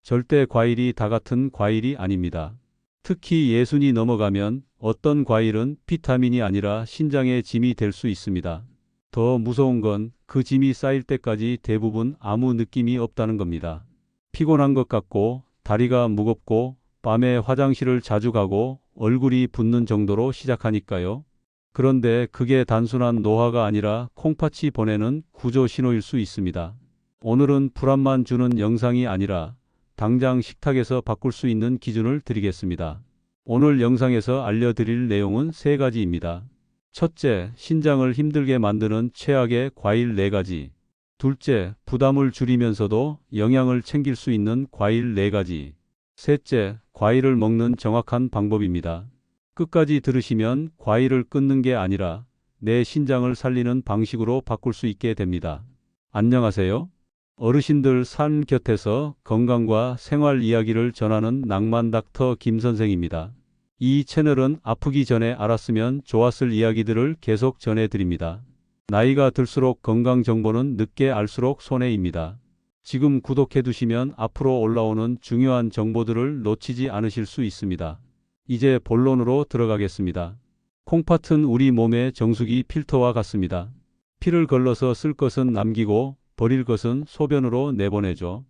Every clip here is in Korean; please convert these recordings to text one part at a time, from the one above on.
절대 과일이 다 같은 과일이 아닙니다. 특히 예순이 넘어가면 어떤 과일은 비타민이 아니라 신장의 짐이 될 수 있습니다. 더 무서운 건 그 짐이 쌓일 때까지 대부분 아무 느낌이 없다는 겁니다. 피곤한 것 같고 다리가 무겁고 밤에 화장실을 자주 가고 얼굴이 붓는 정도로 시작하니까요. 그런데 그게 단순한 노화가 아니라 콩팥이 보내는 구조 신호일 수 있습니다. 오늘은 불안만 주는 영상이 아니라 당장 식탁에서 바꿀 수 있는 기준을 드리겠습니다. 오늘 영상에서 알려드릴 내용은 3가지입니다. 첫째, 신장을 힘들게 만드는 최악의 과일 4가지. 둘째, 부담을 줄이면서도 영양을 챙길 수 있는 과일 4가지. 셋째, 과일을 먹는 정확한 방법입니다. 끝까지 들으시면 과일을 끊는 게 아니라 내 신장을 살리는 방식으로 바꿀 수 있게 됩니다. 안녕하세요. 어르신들 삶 곁에서 건강과 생활 이야기를 전하는 낭만 닥터 김 선생입니다. 이 채널은 아프기 전에 알았으면 좋았을 이야기들을 계속 전해드립니다. 나이가 들수록 건강 정보는 늦게 알수록 손해입니다. 지금 구독해 두시면 앞으로 올라오는 중요한 정보들을 놓치지 않으실 수 있습니다. 이제 본론으로 들어가겠습니다. 콩팥은 우리 몸의 정수기 필터와 같습니다. 피를 걸러서 쓸 것은 남기고 버릴 것은 소변으로 내보내죠.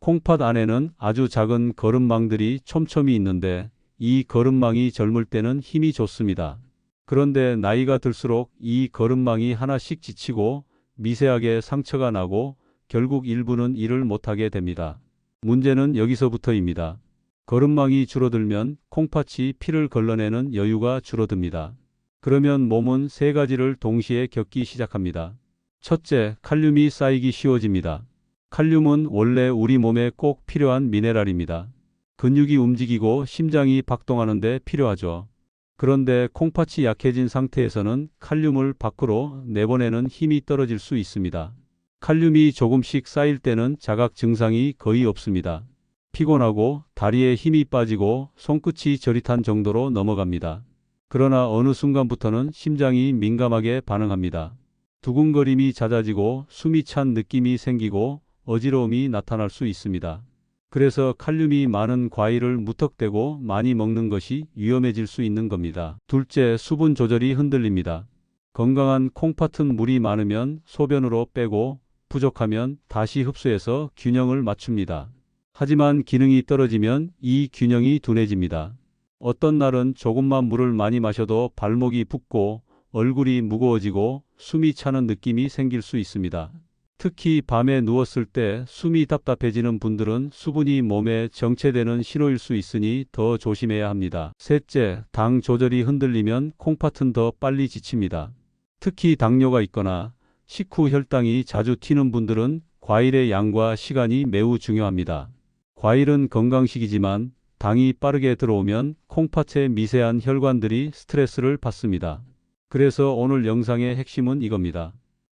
콩팥 안에는 아주 작은 거름망들이 촘촘히 있는데 이 거름망이 젊을 때는 힘이 좋습니다. 그런데 나이가 들수록 이 거름망이 하나씩 지치고 미세하게 상처가 나고 결국 일부는 일을 못하게 됩니다. 문제는 여기서부터입니다. 거름망이 줄어들면 콩팥이 피를 걸러내는 여유가 줄어듭니다. 그러면 몸은 3가지를 동시에 겪기 시작합니다. 첫째, 칼륨이 쌓이기 쉬워집니다. 칼륨은 원래 우리 몸에 꼭 필요한 미네랄입니다. 근육이 움직이고 심장이 박동하는 데 필요하죠. 그런데 콩팥이 약해진 상태에서는 칼륨을 밖으로 내보내는 힘이 떨어질 수 있습니다. 칼륨이 조금씩 쌓일 때는 자각 증상이 거의 없습니다. 피곤하고 다리에 힘이 빠지고 손끝이 저릿한 정도로 넘어갑니다. 그러나 어느 순간부터는 심장이 민감하게 반응합니다. 두근거림이 잦아지고 숨이 찬 느낌이 생기고 어지러움이 나타날 수 있습니다. 그래서 칼륨이 많은 과일을 무턱대고 많이 먹는 것이 위험해질 수 있는 겁니다. 둘째, 수분 조절이 흔들립니다. 건강한 콩팥은 물이 많으면 소변으로 빼고 부족하면 다시 흡수해서 균형을 맞춥니다. 하지만 기능이 떨어지면 이 균형이 둔해집니다. 어떤 날은 조금만 물을 많이 마셔도 발목이 붓고 얼굴이 무거워지고 숨이 차는 느낌이 생길 수 있습니다. 특히 밤에 누웠을 때 숨이 답답해지는 분들은 수분이 몸에 정체되는 신호일 수 있으니 더 조심해야 합니다. 셋째, 당 조절이 흔들리면 콩팥은 더 빨리 지칩니다. 특히 당뇨가 있거나 식후 혈당이 자주 튀는 분들은 과일의 양과 시간이 매우 중요합니다. 과일은 건강식이지만 당이 빠르게 들어오면 콩팥의 미세한 혈관들이 스트레스를 받습니다. 그래서 오늘 영상의 핵심은 이겁니다.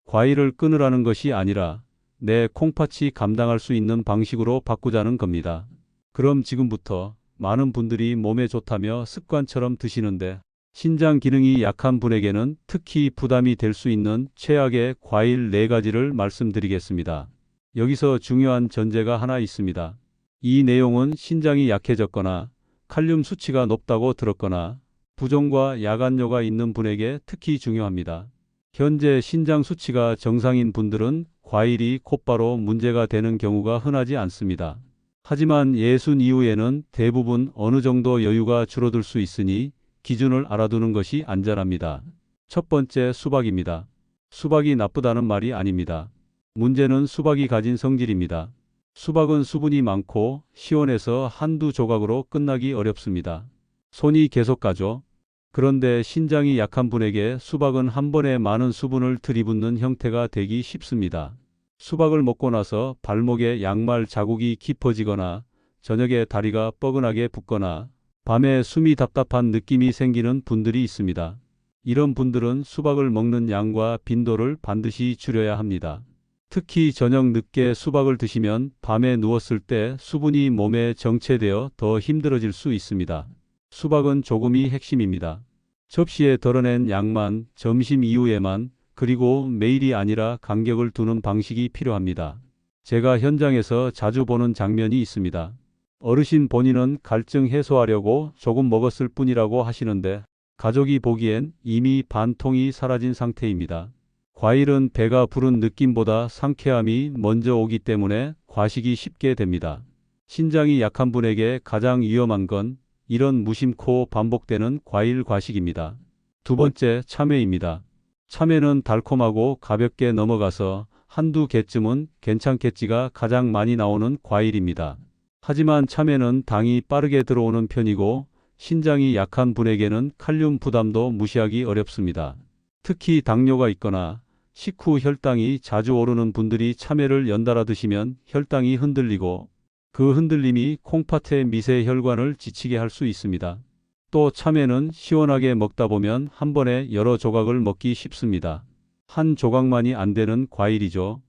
과일을 끊으라는 것이 아니라 내 콩팥이 감당할 수 있는 방식으로 바꾸자는 겁니다. 그럼 지금부터 많은 분들이 몸에 좋다며 습관처럼 드시는데 신장 기능이 약한 분에게는 특히 부담이 될 수 있는 최악의 과일 4가지를 말씀드리겠습니다. 여기서 중요한 전제가 하나 있습니다. 이 내용은 신장이 약해졌거나 칼륨 수치가 높다고 들었거나 부종과 야간뇨가 있는 분에게 특히 중요합니다. 현재 신장 수치가 정상인 분들은 과일이 곧바로 문제가 되는 경우가 흔하지 않습니다. 하지만 예순 이후에는 대부분 어느 정도 여유가 줄어들 수 있으니 기준을 알아두는 것이 안전합니다. 첫 번째, 수박입니다. 수박이 나쁘다는 말이 아닙니다. 문제는 수박이 가진 성질입니다. 수박은 수분이 많고 시원해서 한두 조각으로 끝나기 어렵습니다. 손이 계속 가죠. 그런데 신장이 약한 분에게 수박은 한 번에 많은 수분을 들이붓는 형태가 되기 쉽습니다. 수박을 먹고 나서 발목에 양말 자국이 깊어지거나 저녁에 다리가 뻐근하게 붓거나 밤에 숨이 답답한 느낌이 생기는 분들이 있습니다. 이런 분들은 수박을 먹는 양과 빈도를 반드시 줄여야 합니다. 특히 저녁 늦게 수박을 드시면 밤에 누웠을 때 수분이 몸에 정체되어 더 힘들어질 수 있습니다. 수박은 조금이 핵심입니다. 접시에 덜어낸 양만 점심 이후에만 그리고 매일이 아니라 간격을 두는 방식이 필요합니다. 제가 현장에서 자주 보는 장면이 있습니다. 어르신 본인은 갈증 해소하려고 조금 먹었을 뿐이라고 하시는데 가족이 보기엔 이미 반통이 사라진 상태입니다. 과일은 배가 부른 느낌보다 상쾌함이 먼저 오기 때문에 과식이 쉽게 됩니다. 신장이 약한 분에게 가장 위험한 건 이런 무심코 반복되는 과일 과식입니다. 두 번째, 참외입니다. 참외는 달콤하고 가볍게 넘어가서 한두 개쯤은 괜찮겠지가 가장 많이 나오는 과일입니다. 하지만 참외는 당이 빠르게 들어오는 편이고 신장이 약한 분에게는 칼륨 부담도 무시하기 어렵습니다. 특히 당뇨가 있거나 식후 혈당이 자주 오르는 분들이 참외를 연달아 드시면 혈당이 흔들리고 그 흔들림이 콩팥의 미세 혈관을 지치게 할 수 있습니다. 또 참외는 시원하게 먹다 보면 한 번에 여러 조각을 먹기 쉽습니다. 한 조각만이 안 되는 과일이죠.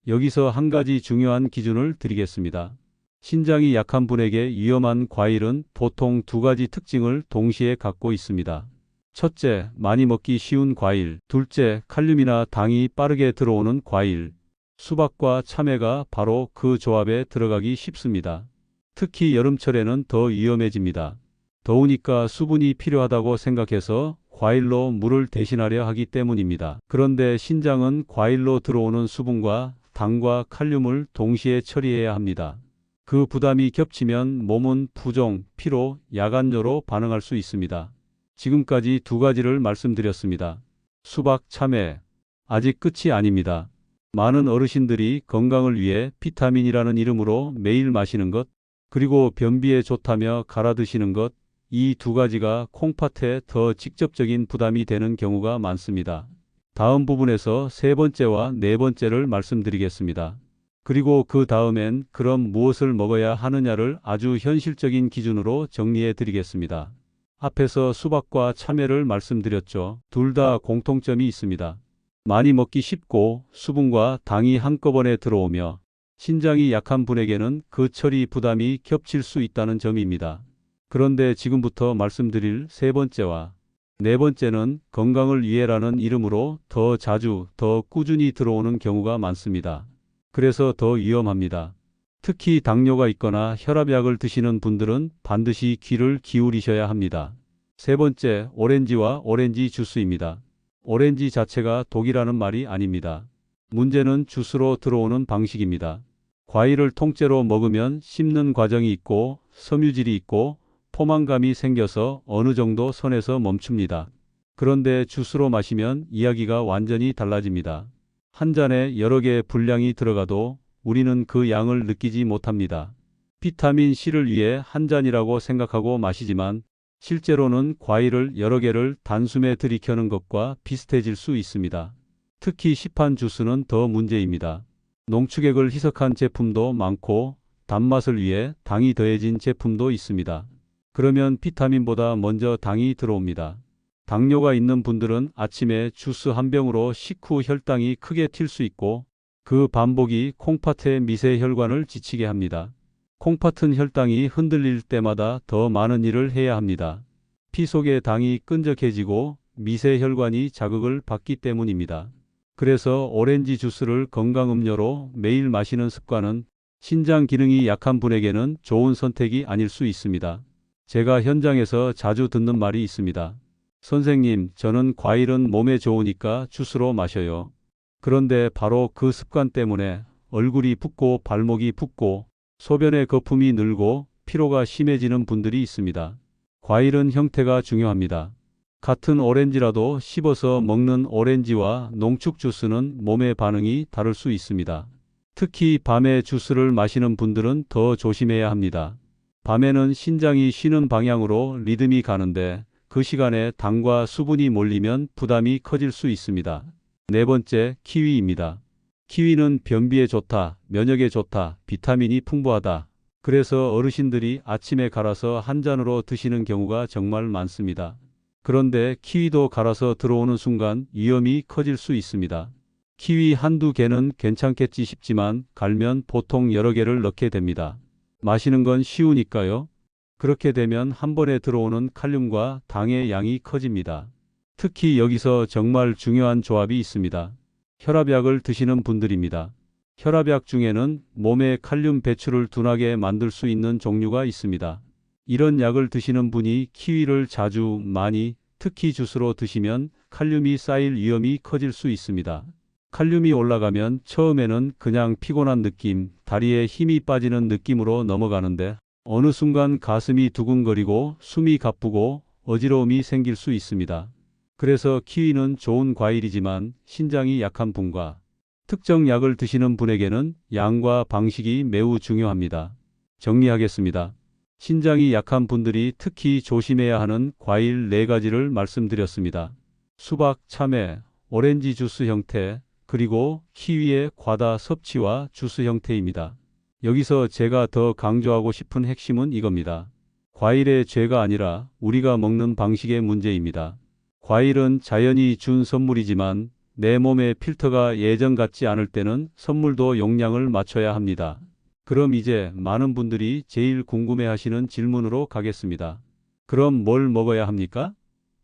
여기서 한 가지 중요한 기준을 드리겠습니다. 신장이 약한 분에게 위험한 과일은 보통 두 가지 특징을 동시에 갖고 있습니다. 첫째, 많이 먹기 쉬운 과일. 둘째, 칼륨이나 당이 빠르게 들어오는 과일. 수박과 참외가 바로 그 조합에 들어가기 쉽습니다. 특히 여름철에는 더 위험해집니다. 더우니까 수분이 필요하다고 생각해서 과일로 물을 대신하려 하기 때문입니다. 그런데 신장은 과일로 들어오는 수분과 당과 칼륨을 동시에 처리해야 합니다. 그 부담이 겹치면 몸은 부종, 피로, 야간뇨로 반응할 수 있습니다. 지금까지 두 가지를 말씀드렸습니다. 수박, 참외. 아직 끝이 아닙니다. 많은 어르신들이 건강을 위해 비타민이라는 이름으로 매일 마시는 것, 그리고 변비에 좋다며 갈아 드시는 것, 이 두 가지가 콩팥에 더 직접적인 부담이 되는 경우가 많습니다. 다음 부분에서 세 번째와 네 번째를 말씀드리겠습니다. 그리고 그 다음엔 그럼 무엇을 먹어야 하느냐를 아주 현실적인 기준으로 정리해 드리겠습니다. 앞에서 수박과 참외를 말씀드렸죠. 둘 다 공통점이 있습니다. 많이 먹기 쉽고 수분과 당이 한꺼번에 들어오며 신장이 약한 분에게는 그 처리 부담이 겹칠 수 있다는 점입니다. 그런데 지금부터 말씀드릴 세 번째와 네 번째는 건강을 위해라는 이름으로 더 자주, 더 꾸준히 들어오는 경우가 많습니다. 그래서 더 위험합니다. 특히 당뇨가 있거나 혈압약을 드시는 분들은 반드시 귀를 기울이셔야 합니다. 세 번째, 오렌지와 오렌지 주스입니다. 오렌지 자체가 독이라는 말이 아닙니다. 문제는 주스로 들어오는 방식입니다. 과일을 통째로 먹으면 씹는 과정이 있고 섬유질이 있고 포만감이 생겨서 어느 정도 선에서 멈춥니다. 그런데 주스로 마시면 이야기가 완전히 달라집니다. 한 잔에 여러 개의 분량이 들어가도 우리는 그 양을 느끼지 못합니다. 비타민 C를 위해 한 잔이라고 생각하고 마시지만 실제로는 과일을 여러 개를 단숨에 들이켜는 것과 비슷해질 수 있습니다. 특히 시판 주스는 더 문제입니다. 농축액을 희석한 제품도 많고 단맛을 위해 당이 더해진 제품도 있습니다. 그러면 비타민보다 먼저 당이 들어옵니다. 당뇨가 있는 분들은 아침에 주스 한 병으로 식후 혈당이 크게 튈 수 있고 그 반복이 콩팥의 미세 혈관을 지치게 합니다. 콩팥은 혈당이 흔들릴 때마다 더 많은 일을 해야 합니다. 피 속의 당이 끈적해지고 미세 혈관이 자극을 받기 때문입니다. 그래서 오렌지 주스를 건강음료로 매일 마시는 습관은 신장 기능이 약한 분에게는 좋은 선택이 아닐 수 있습니다. 제가 현장에서 자주 듣는 말이 있습니다. 선생님, 저는 과일은 몸에 좋으니까 주스로 마셔요. 그런데 바로 그 습관 때문에 얼굴이 붓고 발목이 붓고 소변의 거품이 늘고 피로가 심해지는 분들이 있습니다. 과일은 형태가 중요합니다. 같은 오렌지라도 씹어서 먹는 오렌지와 농축 주스는 몸의 반응이 다를 수 있습니다. 특히 밤에 주스를 마시는 분들은 더 조심해야 합니다. 밤에는 신장이 쉬는 방향으로 리듬이 가는데 그 시간에 당과 수분이 몰리면 부담이 커질 수 있습니다. 네 번째, 키위입니다. 키위는 변비에 좋다, 면역에 좋다, 비타민이 풍부하다. 그래서 어르신들이 아침에 갈아서 한 잔으로 드시는 경우가 정말 많습니다. 그런데 키위도 갈아서 들어오는 순간 위험이 커질 수 있습니다. 키위 한두 개는 괜찮겠지 싶지만 갈면 보통 여러 개를 넣게 됩니다. 마시는 건 쉬우니까요. 그렇게 되면 한 번에 들어오는 칼륨과 당의 양이 커집니다. 특히 여기서 정말 중요한 조합이 있습니다. 혈압약을 드시는 분들입니다. 혈압약 중에는 몸에 칼륨 배출을 둔하게 만들 수 있는 종류가 있습니다. 이런 약을 드시는 분이 키위를 자주 많이, 특히 주스로 드시면 칼륨이 쌓일 위험이 커질 수 있습니다. 칼륨이 올라가면 처음에는 그냥 피곤한 느낌, 다리에 힘이 빠지는 느낌으로 넘어가는데 어느 순간 가슴이 두근거리고 숨이 가쁘고 어지러움이 생길 수 있습니다. 그래서 키위는 좋은 과일이지만 신장이 약한 분과 특정 약을 드시는 분에게는 양과 방식이 매우 중요합니다. 정리하겠습니다. 신장이 약한 분들이 특히 조심해야 하는 과일 4가지를 말씀드렸습니다. 수박, 참외, 오렌지 주스 형태, 그리고 키위의 과다 섭취와 주스 형태입니다. 여기서 제가 더 강조하고 싶은 핵심은 이겁니다. 과일의 죄가 아니라 우리가 먹는 방식의 문제입니다. 과일은 자연이 준 선물이지만 내 몸의 필터가 예전 같지 않을 때는 선물도 용량을 맞춰야 합니다. 그럼 이제 많은 분들이 제일 궁금해하시는 질문으로 가겠습니다. 그럼 뭘 먹어야 합니까?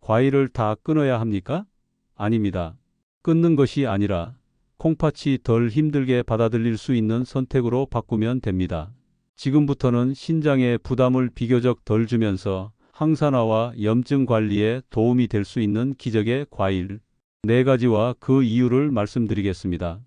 과일을 다 끊어야 합니까? 아닙니다. 끊는 것이 아니라 콩팥이 덜 힘들게 받아들일 수 있는 선택으로 바꾸면 됩니다. 지금부터는 신장에 부담을 비교적 덜 주면서 항산화와 염증 관리에 도움이 될 수 있는 기적의 과일 4가지와 그 이유를 말씀드리겠습니다.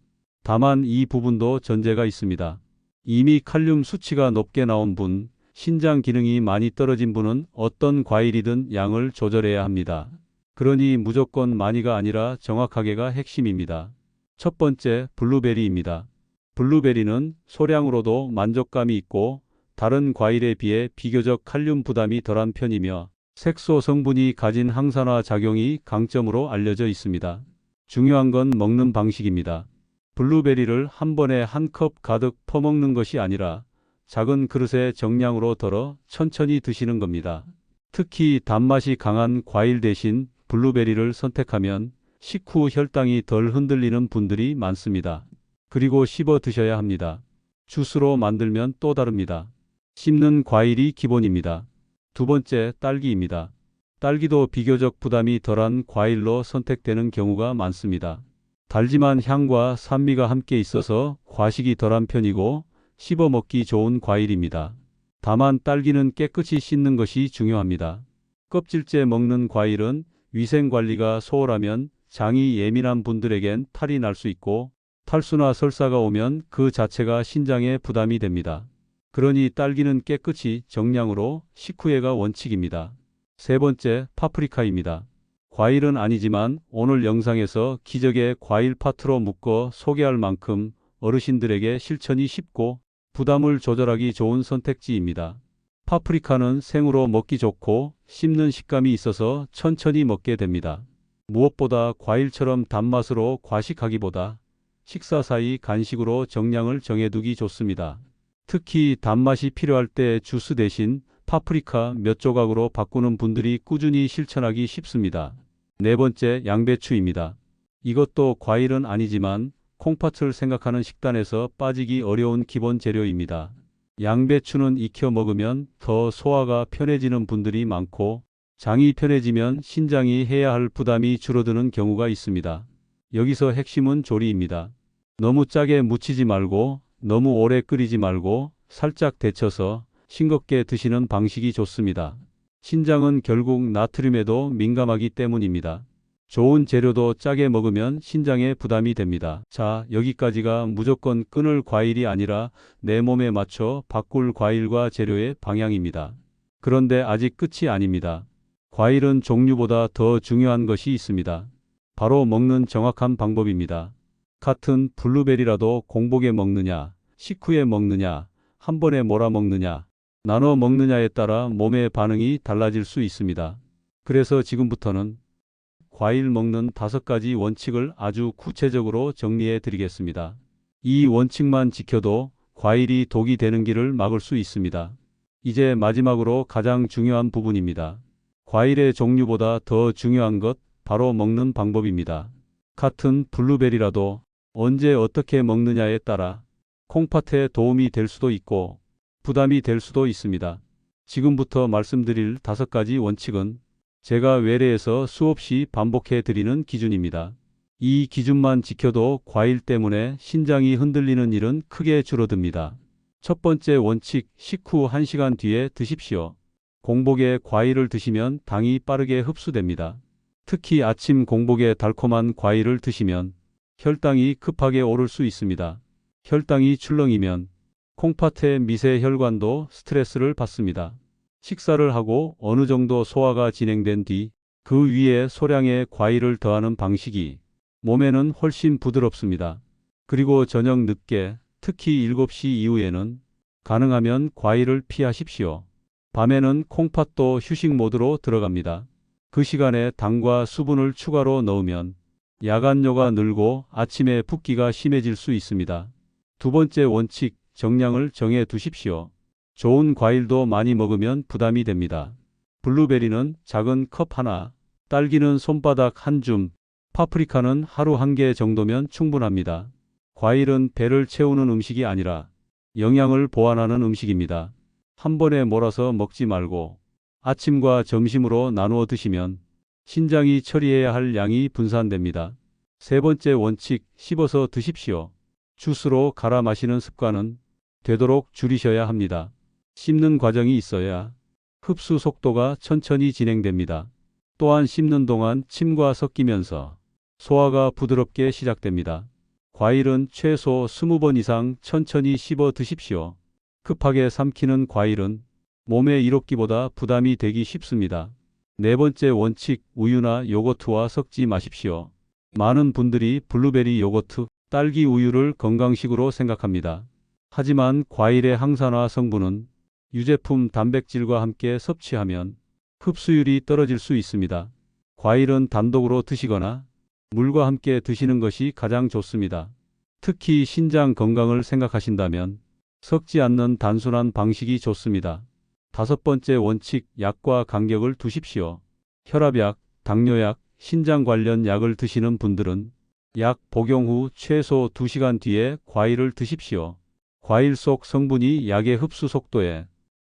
다만 이 부분도 전제가 있습니다. 이미 칼륨 수치가 높게 나온 분, 신장 기능이 많이 떨어진 분은 어떤 과일이든 양을 조절해야 합니다. 그러니 무조건 많이가 아니라 정확하게가 핵심입니다. 첫 번째, 블루베리입니다. 블루베리는 소량으로도 만족감이 있고 다른 과일에 비해 비교적 칼륨 부담이 덜한 편이며 색소 성분이 가진 항산화 작용이 강점으로 알려져 있습니다. 중요한 건 먹는 방식입니다. 블루베리를 한 번에 한 컵 가득 퍼먹는 것이 아니라 작은 그릇에 정량으로 덜어 천천히 드시는 겁니다. 특히 단맛이 강한 과일 대신 블루베리를 선택하면 식후 혈당이 덜 흔들리는 분들이 많습니다. 그리고 씹어 드셔야 합니다. 주스로 만들면 또 다릅니다. 씹는 과일이 기본입니다. 두 번째, 딸기입니다. 딸기도 비교적 부담이 덜한 과일로 선택되는 경우가 많습니다. 달지만 향과 산미가 함께 있어서 과식이 덜한 편이고 씹어 먹기 좋은 과일입니다. 다만 딸기는 깨끗이 씻는 것이 중요합니다. 껍질째 먹는 과일은 위생 관리가 소홀하면 장이 예민한 분들에겐 탈이 날 수 있고 탈수나 설사가 오면 그 자체가 신장에 부담이 됩니다. 그러니 딸기는 깨끗이 정량으로 식후에가 원칙입니다. 세 번째, 파프리카입니다. 과일은 아니지만 오늘 영상에서 기적의 과일 파트로 묶어 소개할 만큼 어르신들에게 실천이 쉽고 부담을 조절하기 좋은 선택지입니다. 파프리카는 생으로 먹기 좋고 씹는 식감이 있어서 천천히 먹게 됩니다. 무엇보다 과일처럼 단맛으로 과식하기보다 식사 사이 간식으로 정량을 정해두기 좋습니다. 특히 단맛이 필요할 때 주스 대신 파프리카 몇 조각으로 바꾸는 분들이 꾸준히 실천하기 쉽습니다. 네 번째, 양배추입니다. 이것도 과일은 아니지만 콩팥을 생각하는 식단에서 빠지기 어려운 기본 재료입니다. 양배추는 익혀 먹으면 더 소화가 편해지는 분들이 많고 장이 편해지면 신장이 해야 할 부담이 줄어드는 경우가 있습니다. 여기서 핵심은 조리입니다. 너무 짜게 무치지 말고 너무 오래 끓이지 말고 살짝 데쳐서 싱겁게 드시는 방식이 좋습니다. 신장은 결국 나트륨에도 민감하기 때문입니다. 좋은 재료도 짜게 먹으면 신장에 부담이 됩니다. 자, 여기까지가 무조건 끊을 과일이 아니라 내 몸에 맞춰 바꿀 과일과 재료의 방향입니다. 그런데 아직 끝이 아닙니다. 과일은 종류보다 더 중요한 것이 있습니다. 바로 먹는 정확한 방법입니다. 같은 블루베리라도 공복에 먹느냐, 식후에 먹느냐, 한 번에 몰아 먹느냐, 나눠 먹느냐에 따라 몸의 반응이 달라질 수 있습니다. 그래서 지금부터는 과일 먹는 5가지 원칙을 아주 구체적으로 정리해 드리겠습니다. 이 원칙만 지켜도 과일이 독이 되는 길을 막을 수 있습니다. 이제 마지막으로 가장 중요한 부분입니다. 과일의 종류보다 더 중요한 것, 바로 먹는 방법입니다. 같은 블루베리라도 언제 어떻게 먹느냐에 따라 콩팥에 도움이 될 수도 있고 부담이 될 수도 있습니다. 지금부터 말씀드릴 5가지 원칙은 제가 외래에서 수없이 반복해 드리는 기준입니다. 이 기준만 지켜도 과일 때문에 신장이 흔들리는 일은 크게 줄어듭니다. 첫 번째 원칙, 식후 1시간 뒤에 드십시오. 공복에 과일을 드시면 당이 빠르게 흡수됩니다. 특히 아침 공복에 달콤한 과일을 드시면 혈당이 급하게 오를 수 있습니다. 혈당이 출렁이면 콩팥의 미세 혈관도 스트레스를 받습니다. 식사를 하고 어느 정도 소화가 진행된 뒤 그 위에 소량의 과일을 더하는 방식이 몸에는 훨씬 부드럽습니다. 그리고 저녁 늦게, 특히 7시 이후에는 가능하면 과일을 피하십시오. 밤에는 콩팥도 휴식 모드로 들어갑니다. 그 시간에 당과 수분을 추가로 넣으면 야간뇨가 늘고 아침에 붓기가 심해질 수 있습니다. 두 번째 원칙, 정량을 정해 두십시오. 좋은 과일도 많이 먹으면 부담이 됩니다. 블루베리는 작은 컵 하나, 딸기는 손바닥 한 줌, 파프리카는 하루 1개 정도면 충분합니다. 과일은 배를 채우는 음식이 아니라 영양을 보완하는 음식입니다. 한 번에 몰아서 먹지 말고 아침과 점심으로 나누어 드시면 신장이 처리해야 할 양이 분산됩니다. 세 번째 원칙, 씹어서 드십시오. 주스로 갈아 마시는 습관은 되도록 줄이셔야 합니다. 씹는 과정이 있어야 흡수 속도가 천천히 진행됩니다. 또한 씹는 동안 침과 섞이면서 소화가 부드럽게 시작됩니다. 과일은 최소 20번 이상 천천히 씹어 드십시오. 급하게 삼키는 과일은 몸에 이롭기보다 부담이 되기 쉽습니다. 네 번째 원칙, 우유나 요거트와 섞지 마십시오. 많은 분들이 블루베리 요거트, 딸기 우유를 건강식으로 생각합니다. 하지만 과일의 항산화 성분은 유제품 단백질과 함께 섭취하면 흡수율이 떨어질 수 있습니다. 과일은 단독으로 드시거나 물과 함께 드시는 것이 가장 좋습니다. 특히 신장 건강을 생각하신다면 섞지 않는 단순한 방식이 좋습니다. 다섯 번째 원칙, 약과 간격을 두십시오. 혈압약, 당뇨약, 신장 관련 약을 드시는 분들은 약 복용 후 최소 2시간 뒤에 과일을 드십시오. 과일 속 성분이 약의 흡수 속도에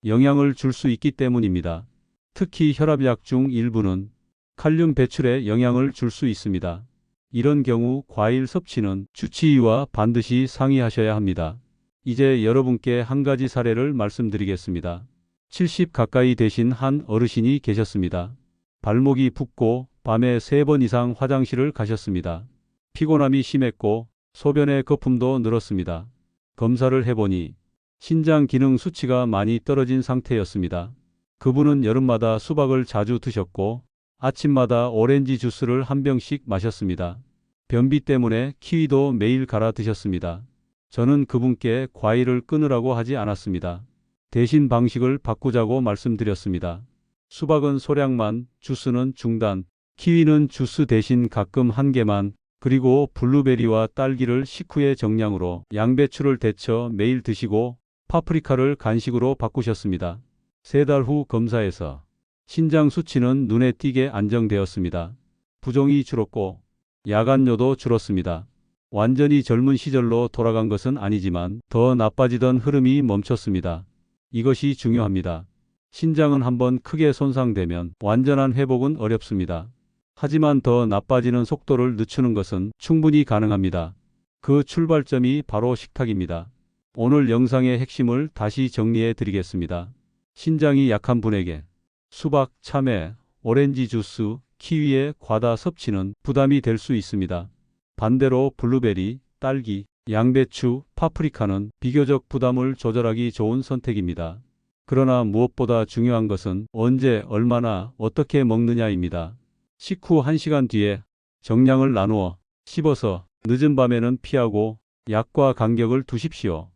영향을 줄 수 있기 때문입니다. 특히 혈압약 중 일부는 칼륨 배출에 영향을 줄 수 있습니다. 이런 경우 과일 섭취는 주치의와 반드시 상의하셔야 합니다. 이제 여러분께 한 가지 사례를 말씀드리겠습니다. 70 가까이 되신 한 어르신이 계셨습니다. 발목이 붓고 밤에 3번 이상 화장실을 가셨습니다. 피곤함이 심했고 소변의 거품도 늘었습니다. 검사를 해보니 신장 기능 수치가 많이 떨어진 상태였습니다. 그분은 여름마다 수박을 자주 드셨고 아침마다 오렌지 주스를 한 병씩 마셨습니다. 변비 때문에 키위도 매일 갈아 드셨습니다. 저는 그분께 과일을 끊으라고 하지 않았습니다. 대신 방식을 바꾸자고 말씀드렸습니다. 수박은 소량만, 주스는 중단, 키위는 주스 대신 가끔 1개만, 그리고 블루베리와 딸기를 식후에 정량으로 양배추를 데쳐 매일 드시고 파프리카를 간식으로 바꾸셨습니다. 3달 후 검사에서 신장 수치는 눈에 띄게 안정되었습니다. 부종이 줄었고 야간뇨도 줄었습니다. 완전히 젊은 시절로 돌아간 것은 아니지만 더 나빠지던 흐름이 멈췄습니다. 이것이 중요합니다. 신장은 한번 크게 손상되면 완전한 회복은 어렵습니다. 하지만 더 나빠지는 속도를 늦추는 것은 충분히 가능합니다. 그 출발점이 바로 식탁입니다. 오늘 영상의 핵심을 다시 정리해 드리겠습니다. 신장이 약한 분에게 수박, 참외, 오렌지 주스, 키위의 과다 섭취는 부담이 될 수 있습니다. 반대로 블루베리, 딸기, 양배추, 파프리카는 비교적 부담을 조절하기 좋은 선택입니다. 그러나 무엇보다 중요한 것은 언제, 얼마나, 어떻게 먹느냐입니다. 식후 1시간 뒤에 정량을 나누어 씹어서 늦은 밤에는 피하고 약과 간격을 두십시오.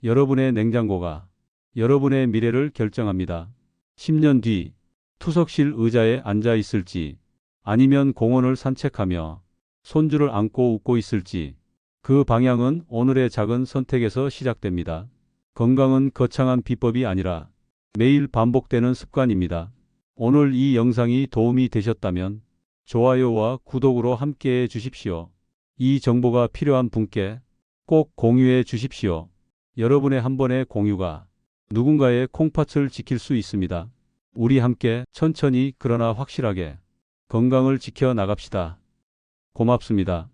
여러분의 냉장고가 여러분의 미래를 결정합니다. 10년 뒤 투석실 의자에 앉아 있을지 아니면 공원을 산책하며 손주를 안고 웃고 있을지 그 방향은 오늘의 작은 선택에서 시작됩니다. 건강은 거창한 비법이 아니라 매일 반복되는 습관입니다. 오늘 이 영상이 도움이 되셨다면 좋아요와 구독으로 함께해 주십시오. 이 정보가 필요한 분께 꼭 공유해 주십시오. 여러분의 한 번의 공유가 누군가의 콩팥을 지킬 수 있습니다. 우리 함께 천천히 그러나 확실하게 건강을 지켜 나갑시다. 고맙습니다.